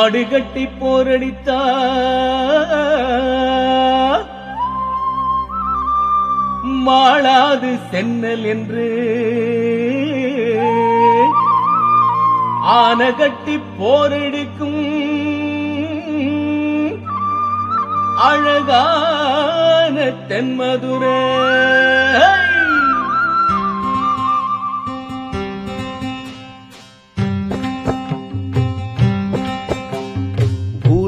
மாடு கட்டி போரடித்தா மாளாது சென்னல் என்று ஆன கட்டி போரடிக்கும் அழகான தென்மதுரை.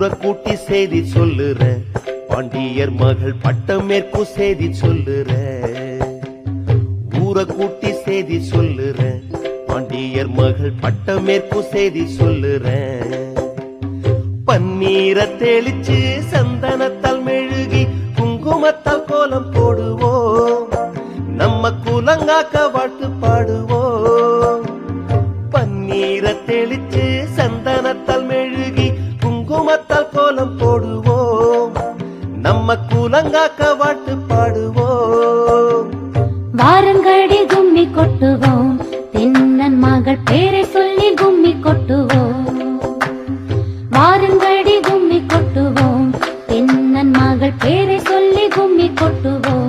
ஊரை கூட்டி செய்தி சொல்லுற பாண்டியர் மகள் பட்டமேற்கு செய்தி சொல்லுற. ஊரை கூட்டி செய்தி சொல்லுற பாண்டியர் மகள் பட்டமேற்கு செய்தி சொல்லுற. பன்னீரை தெளிச்சு சந்தனத்தால் மெழுகி குங்குமத்தால் கோலம் போடுவோம். நம்ம குலங்காக்க வாழ்த்து பாடுவோம். பன்னீரை தெளிச்சு சந்தனத்தால் மெழுகி குங்குமத்தால் கோலம் போடுவோம். நம்ம குலங்காக்க வாழ்த்து பாடுவோம். வாரங்கடி கும்மி கொட்டுவோம். தென்னன் மகள் பேரை சொல்லி கும்மி கொட்டுவோம். வாரங்கடி கும்மி கொட்டுவோம். தென்னன் மகள் பேரை சொல்லி கும்மி கொட்டுவோம்.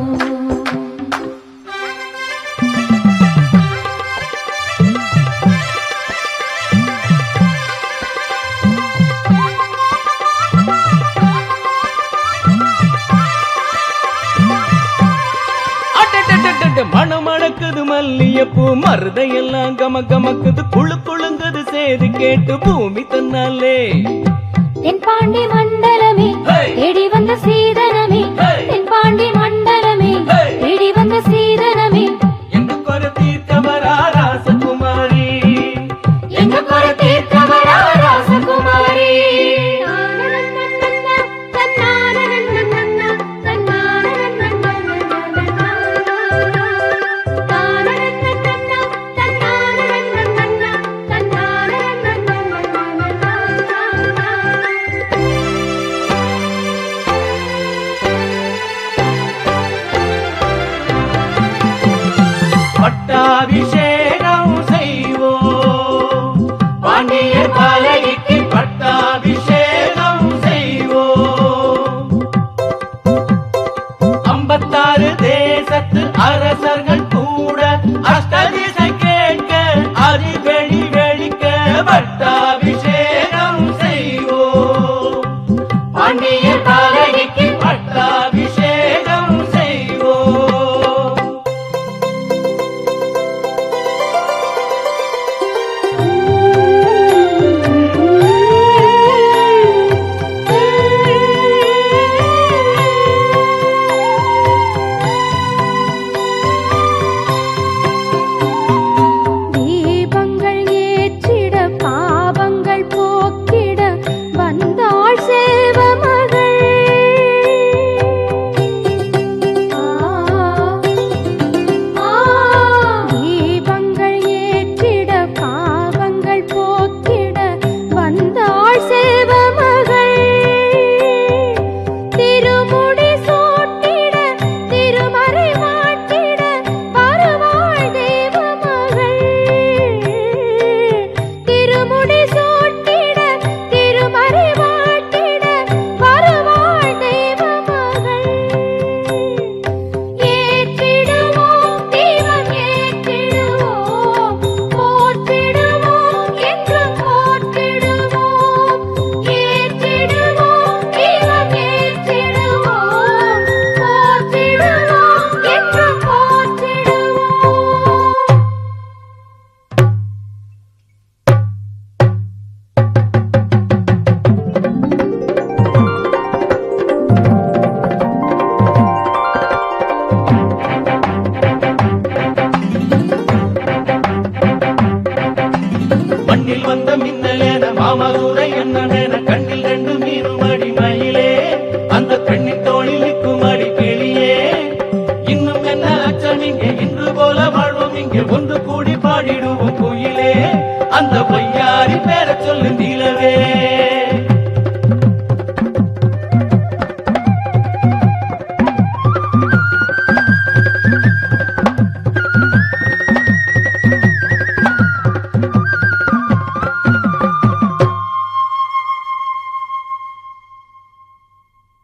மணமணக்குது மல்லியப்பூ மருதையெல்லாம் கமக்கமக்குது குழு குழுங்குது சேதி கேட்டு பூமி தன்னாலே. தென்பாண்டி மண்டலமே தேடி வந்த